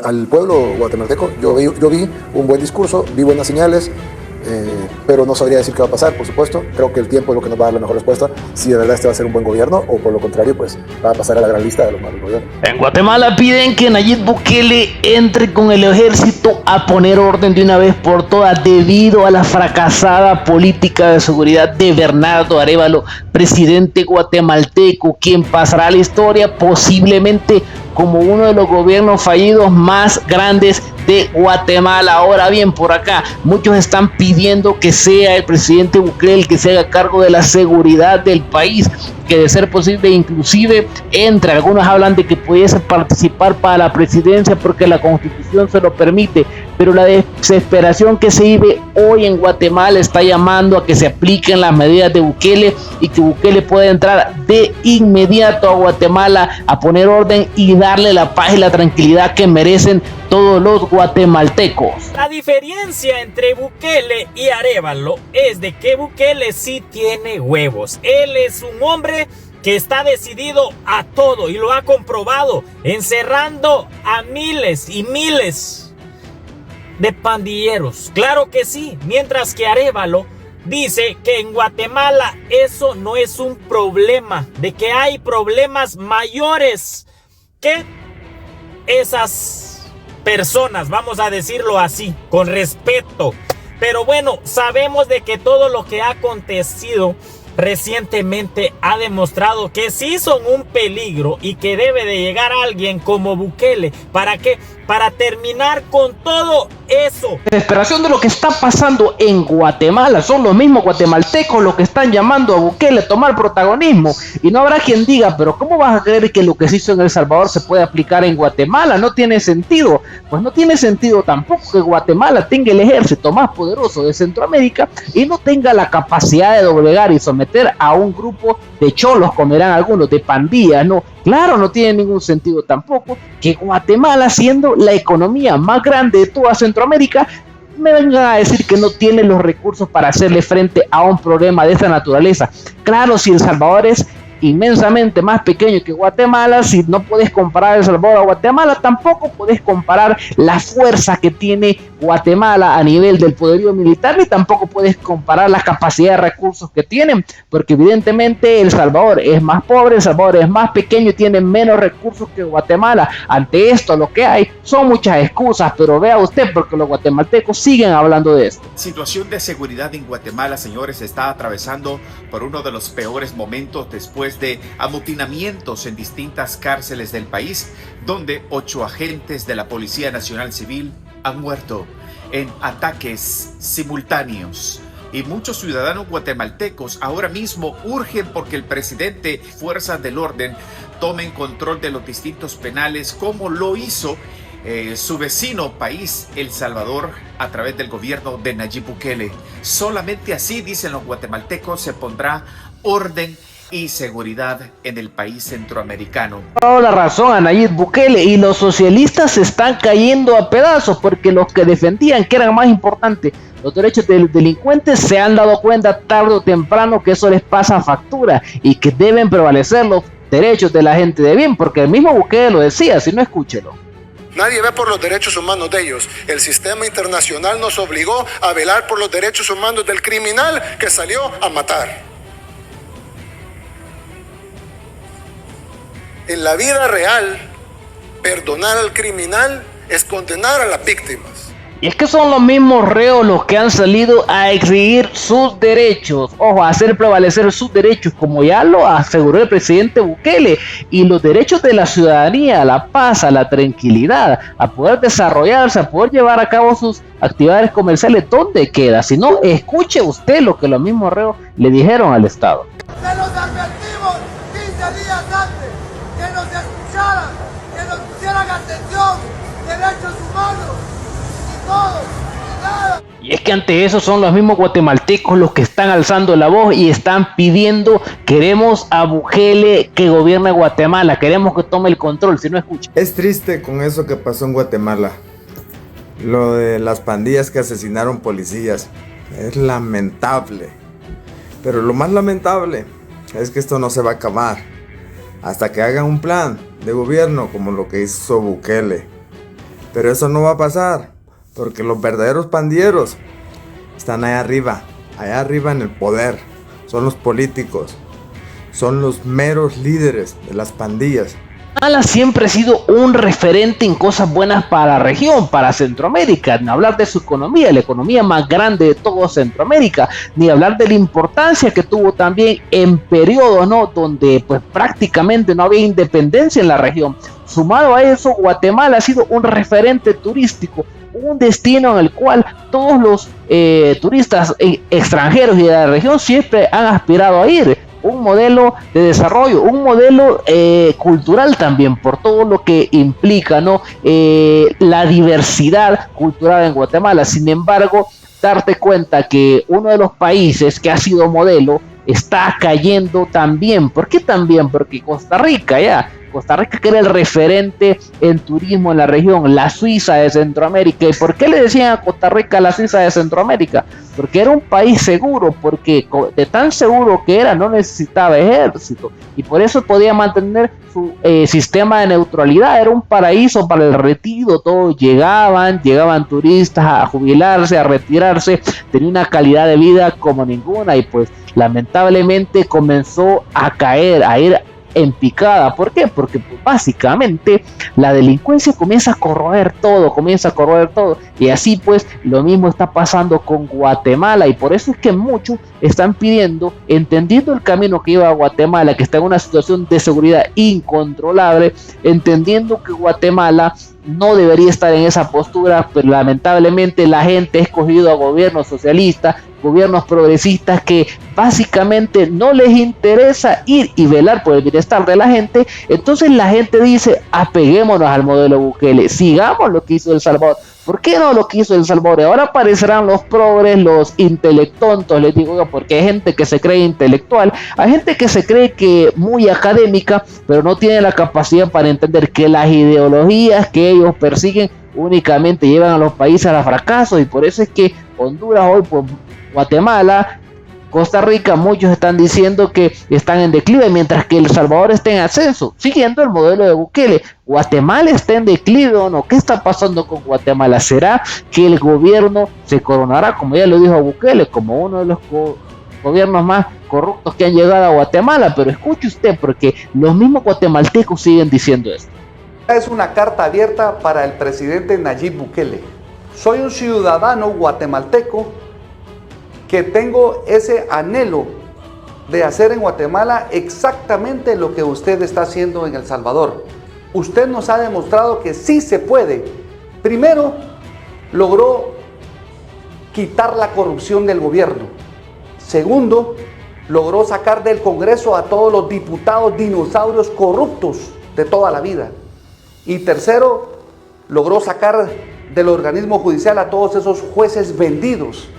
Al pueblo guatemalteco yo vi un buen discurso, vi buenas señales, pero no sabría decir qué va a pasar, por supuesto. Creo que el tiempo es lo que nos va a dar la mejor respuesta, si de verdad este va a ser un buen gobierno o por lo contrario, pues va a pasar a la gran lista de los malos gobiernos. En Guatemala piden que Nayib Bukele entre con el ejército a poner orden de una vez por todas debido a la fracasada política de seguridad de Bernardo Arévalo, presidente guatemalteco, quien pasará a la historia posiblemente como uno de los gobiernos fallidos más grandes de Guatemala. Ahora bien, por acá muchos están pidiendo que sea el presidente Bukele el que se haga cargo de la seguridad del país, que de ser posible inclusive entre algunos hablan de que pudiese participar para la presidencia porque la constitución se lo permite, pero la desesperación que se vive hoy en Guatemala está llamando a que se apliquen las medidas de Bukele y que Bukele pueda entrar de inmediato a Guatemala a poner orden y darle la paz y la tranquilidad que merecen todos los guatemaltecos. La diferencia entre Bukele y Arévalo es de que Bukele sí tiene huevos. Él es un hombre que está decidido a todo y lo ha comprobado, encerrando a miles y miles de pandilleros. Claro que sí, mientras que Arévalo dice que en Guatemala eso no es un problema, de que hay problemas mayores que esas personas, vamos a decirlo así, con respeto. Pero bueno, sabemos de que todo lo que ha acontecido recientemente ha demostrado que sí son un peligro y que debe de llegar alguien como Bukele. ¿Para qué? Para terminar con todo eso. La desesperación de lo que está pasando en Guatemala, son los mismos guatemaltecos los que están llamando a Bukele a tomar protagonismo, y no habrá quien diga, pero ¿cómo vas a creer que lo que se hizo en El Salvador se puede aplicar en Guatemala? No tiene sentido. Pues no tiene sentido tampoco que Guatemala tenga el ejército más poderoso de Centroamérica y no tenga la capacidad de doblegar y someter a un grupo de cholos, como dirán algunos, de pandillas. No, claro, no tiene ningún sentido tampoco que Guatemala, siendo la economía más grande de toda Centroamérica, me vengan a decir que no tiene los recursos para hacerle frente a un problema de esta naturaleza. Claro, si El Salvador es inmensamente más pequeño que Guatemala, si no puedes comparar El Salvador a Guatemala, tampoco puedes comparar la fuerza que tiene Guatemala a nivel del poderío militar, ni tampoco puedes comparar la capacidad de recursos que tienen, porque evidentemente El Salvador es más pobre, El Salvador es más pequeño y tiene menos recursos que Guatemala. Ante esto lo que hay son muchas excusas, pero vea usted, porque los guatemaltecos siguen hablando de esto. Situación de seguridad en Guatemala, señores, está atravesando por uno de los peores momentos después de amotinamientos en distintas cárceles del país, donde 8 agentes de la Policía Nacional Civil han muerto en ataques simultáneos. Y muchos ciudadanos guatemaltecos ahora mismo urgen porque el presidente, fuerzas del orden, tomen control de los distintos penales, como lo hizo su vecino país, El Salvador, a través del gobierno de Nayib Bukele. Solamente así, dicen los guatemaltecos, se pondrá orden y seguridad en el país centroamericano. Toda la razón a Nayib Bukele, y los socialistas se están cayendo a pedazos porque los que defendían que eran más importantes los derechos de los delincuentes se han dado cuenta tarde o temprano que eso les pasa factura y que deben prevalecer los derechos de la gente de bien, porque el mismo Bukele lo decía, si no, escúchelo. Nadie ve por los derechos humanos de ellos. El sistema internacional nos obligó a velar por los derechos humanos del criminal que salió a matar. En la vida real, perdonar al criminal es condenar a las víctimas. Y es que son los mismos reos los que han salido a exigir sus derechos, ojo, a hacer prevalecer sus derechos, como ya lo aseguró el presidente Bukele, y los derechos de la ciudadanía, a la paz, a la tranquilidad, a poder desarrollarse, a poder llevar a cabo sus actividades comerciales. ¿Dónde queda? Si no, escuche usted lo que los mismos reos le dijeron al Estado. Se los advertimos 15 días antes, que nos escucharan, que nos pusieran atención, derechos humanos. Y es que ante eso son los mismos guatemaltecos los que están alzando la voz y están pidiendo: queremos a Bukele que gobierne Guatemala, queremos que tome el control. Si no, escucha. Es triste con eso que pasó en Guatemala, lo de las pandillas que asesinaron policías. Es lamentable, pero lo más lamentable es que esto no se va a acabar hasta que hagan un plan de gobierno como lo que hizo Bukele. Pero eso no va a pasar, porque los verdaderos pandilleros están allá arriba en el poder. Son los políticos, son los meros líderes de las pandillas. Guatemala siempre ha sido un referente en cosas buenas para la región, para Centroamérica, ni hablar de su economía, la economía más grande de todo Centroamérica, ni hablar de la importancia que tuvo también en periodos, ¿no?, donde pues prácticamente no había independencia en la región. Sumado a eso, Guatemala ha sido un referente turístico, un destino en el cual todos los turistas extranjeros y de la región siempre han aspirado a ir. Un modelo de desarrollo, un modelo cultural también, por todo lo que implica, ¿no?, la diversidad cultural en Guatemala. Sin embargo, darte cuenta que uno de los países que ha sido modelo está cayendo también. ¿Por qué también? Porque Costa Rica, que era el referente en turismo en la región, la Suiza de Centroamérica. ¿Y por qué le decían a Costa Rica la Suiza de Centroamérica? Porque era un país seguro, porque de tan seguro que era, no necesitaba ejército, y por eso podía mantener su sistema de neutralidad. Era un paraíso para el retiro, todos llegaban turistas a jubilarse, a retirarse, tenía una calidad de vida como ninguna, y pues lamentablemente comenzó a caer, a ir en picada. ¿Por qué? Porque pues, básicamente la delincuencia comienza a corroer todo, y así pues lo mismo está pasando con Guatemala, y por eso es que muchos están pidiendo, entendiendo el camino que lleva a Guatemala, que está en una situación de seguridad incontrolable, entendiendo que Guatemala no debería estar en esa postura, pero lamentablemente la gente ha escogido a gobiernos socialistas, gobiernos progresistas, que básicamente no les interesa ir y velar por el bienestar de la gente. Entonces la gente dice, apeguémonos al modelo Bukele, sigamos lo que hizo El Salvador. ¿Por qué no lo que hizo El Salvador? Y ahora aparecerán los progres, los intelectontos, les digo yo, porque hay gente que se cree intelectual, hay gente que se cree que muy académica, pero no tiene la capacidad para entender que las ideologías que ellos persiguen únicamente llevan a los países al fracaso, y por eso es que Honduras hoy, pues Guatemala, Costa Rica, muchos están diciendo que están en declive, mientras que El Salvador está en ascenso, siguiendo el modelo de Bukele. ¿Guatemala está en declive o no? ¿Qué está pasando con Guatemala? ¿Será que el gobierno se coronará, como ya lo dijo Bukele, como uno de los gobiernos más corruptos que han llegado a Guatemala? Pero escuche usted, porque los mismos guatemaltecos siguen diciendo esto. Es una carta abierta para el presidente Nayib Bukele. Soy un ciudadano guatemalteco que tengo ese anhelo de hacer en Guatemala exactamente lo que usted está haciendo en El Salvador. Usted nos ha demostrado que sí se puede. Primero, logró quitar la corrupción del gobierno. Segundo, logró sacar del Congreso a todos los diputados dinosaurios corruptos de toda la vida. Y tercero, logró sacar del organismo judicial a todos esos jueces vendidos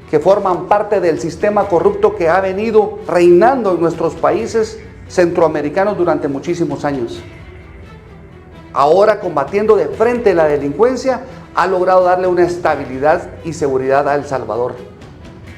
que forman parte del sistema corrupto que ha venido reinando en nuestros países centroamericanos durante muchísimos años. Ahora, combatiendo de frente la delincuencia, ha logrado darle una estabilidad y seguridad a El Salvador.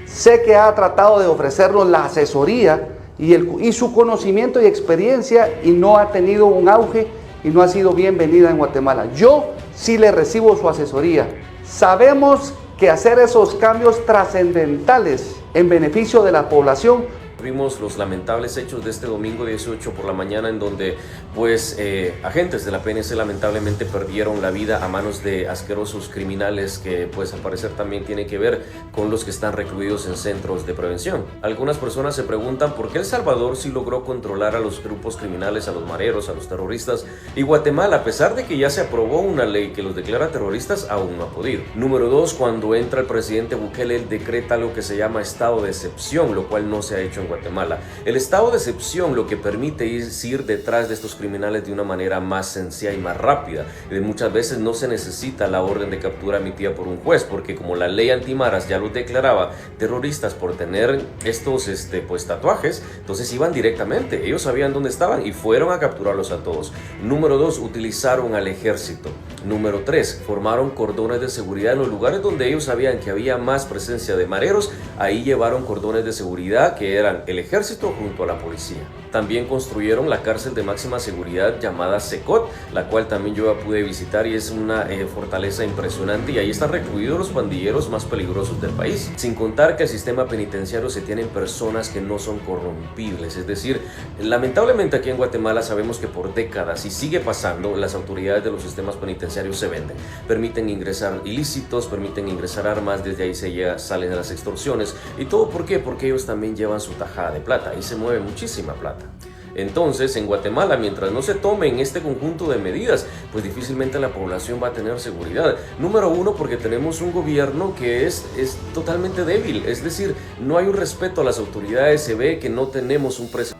Sé que ha tratado de ofrecernos la asesoría y su conocimiento y experiencia, y no ha tenido un auge y no ha sido bienvenida en Guatemala. Yo sí le recibo su asesoría. Sabemos que hacer esos cambios trascendentales en beneficio de la población. Vimos los lamentables hechos de este domingo 18 por la mañana, en donde pues agentes de la PNC lamentablemente perdieron la vida a manos de asquerosos criminales que pues al parecer también tiene que ver con los que están recluidos en centros de prevención. Algunas personas se preguntan por qué El Salvador sí logró controlar a los grupos criminales, a los mareros, a los terroristas, y Guatemala, a pesar de que ya se aprobó una ley que los declara terroristas, aún no ha podido. Número 2, cuando entra el presidente Bukele, él decreta lo que se llama estado de excepción, lo cual no se ha hecho en Guatemala. El estado de excepción lo que permite es ir detrás de estos criminales de una manera más sencilla y más rápida. Muchas veces no se necesita la orden de captura emitida por un juez, porque como la ley antimaras ya los declaraba terroristas por tener estos pues tatuajes, entonces iban directamente, ellos sabían dónde estaban y fueron a capturarlos a todos. Número 2, utilizaron al ejército. Número 3, formaron cordones de seguridad en los lugares donde ellos sabían que había más presencia de mareros. Ahí llevaron cordones de seguridad que eran el ejército junto a la policía. también construyeron la cárcel de máxima seguridad llamada Secot, la cual también yo pude visitar y es una fortaleza impresionante, y ahí están recluidos los pandilleros más peligrosos del país. Sin contar que el sistema penitenciario se tienen personas que no son corrompibles, es decir, lamentablemente aquí en Guatemala sabemos que por décadas, y sigue pasando, las autoridades de los sistemas penitenciarios se venden, permiten ingresar ilícitos, permiten ingresar armas, desde ahí salen las extorsiones, y todo ¿por qué? Porque ellos también llevan su tajada de plata, ahí se mueve muchísima plata. Entonces, en Guatemala, mientras no se tomen este conjunto de medidas, pues difícilmente la población va a tener seguridad. Número uno, porque tenemos un gobierno que es totalmente débil, es decir, no hay un respeto a las autoridades, se ve que no tenemos un presidente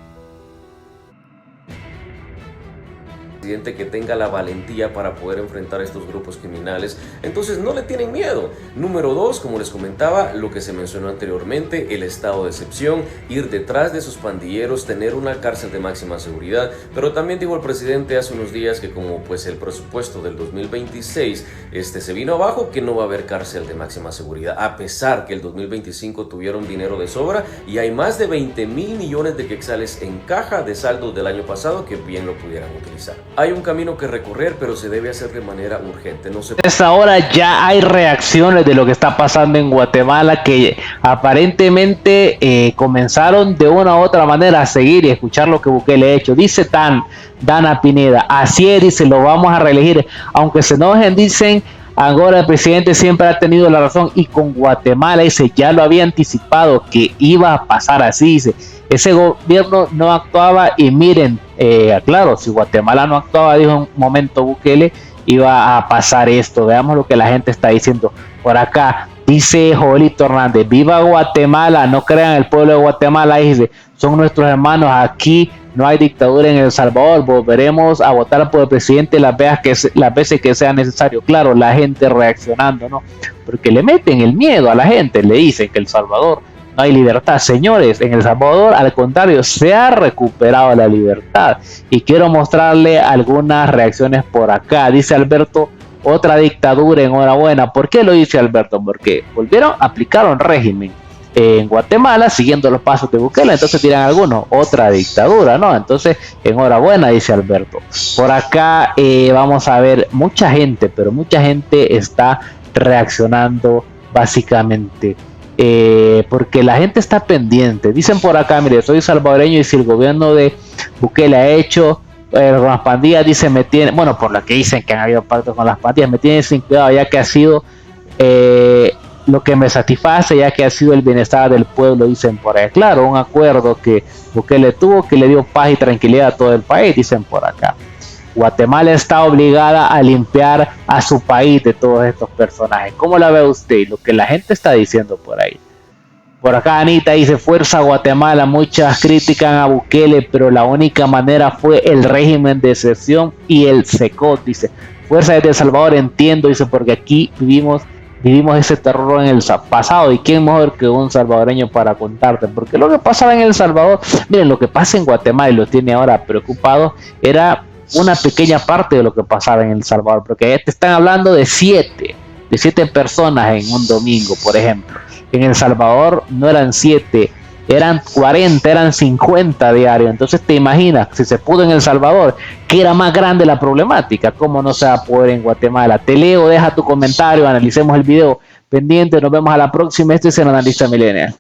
que tenga la valentía para poder enfrentar a estos grupos criminales, entonces no le tienen miedo. Número dos, como les comentaba, lo que se mencionó anteriormente, el estado de excepción, ir detrás de esos pandilleros, tener una cárcel de máxima seguridad, pero también dijo el presidente hace unos días que como pues el presupuesto del 2026 se vino abajo, que no va a haber cárcel de máxima seguridad, a pesar que el 2025 tuvieron dinero de sobra y hay más de 20,000 millones de quetzales en caja de saldos del año pasado que bien lo pudieran utilizar. Hay un camino que recorrer, pero se debe hacer de manera urgente. No se... A esta hora ya hay reacciones de lo que está pasando en Guatemala, que aparentemente comenzaron de una u otra manera a seguir y escuchar lo que Bukele ha hecho. Dice Dana Pineda, así es, dice, lo vamos a reelegir. Aunque se enojen, dicen, ahora el presidente siempre ha tenido la razón, y con Guatemala, dice, ya lo había anticipado que iba a pasar así, dice. Ese gobierno no actuaba y miren, claro, si Guatemala no actuaba, dijo en un momento Bukele, iba a pasar esto. Veamos lo que la gente está diciendo por acá. Dice Joelito Hernández, viva Guatemala, no crean el pueblo de Guatemala, dice, son nuestros hermanos, aquí no hay dictadura en El Salvador, volveremos a votar por el presidente las veces que sea necesario. Claro, la gente reaccionando, ¿no? Porque le meten el miedo a la gente, le dicen que El Salvador no hay libertad. Señores, en El Salvador, al contrario, se ha recuperado la libertad. Y quiero mostrarle algunas reacciones por acá. Dice Alberto, otra dictadura, enhorabuena. ¿Por qué lo dice Alberto? Porque aplicaron régimen en Guatemala, siguiendo los pasos de Bukele. Entonces dirán algunos, otra dictadura, ¿no? Entonces, enhorabuena, dice Alberto. Por acá vamos a ver, mucha gente, pero mucha gente está reaccionando básicamente. Porque la gente está pendiente. Dicen por acá, mire, soy salvadoreño y si el gobierno de Bukele ha hecho con las pandillas, dice, me tiene, bueno, por lo que dicen que han habido pactos con las pandillas, me tiene sin cuidado, ya que ha sido lo que me satisface, ya que ha sido el bienestar del pueblo, dicen por ahí. Claro, un acuerdo que Bukele tuvo, que le dio paz y tranquilidad a todo el país, dicen por acá. Guatemala está obligada a limpiar a su país de todos estos personajes. ¿Cómo la ve usted? Lo que la gente está diciendo por ahí. Por acá Anita dice, fuerza Guatemala, muchas critican a Bukele, pero la única manera fue el régimen de excepción y el Secot, dice. Fuerza desde El Salvador, entiendo, dice, porque aquí vivimos ese terror en el pasado, y quién mejor que un salvadoreño para contarte, porque lo que pasaba en El Salvador, miren, lo que pasa en Guatemala y lo tiene ahora preocupado, era una pequeña parte de lo que pasaba en El Salvador, porque te están hablando de 7 personas en un domingo, por ejemplo. En El Salvador no eran 7, eran 40, eran 50 diarios. Entonces te imaginas, si se pudo en El Salvador, que era más grande la problemática, ¿cómo no se va a poder en Guatemala? Te leo, deja tu comentario, analicemos el video pendiente, nos vemos a la próxima. Este es el Analista Millennial.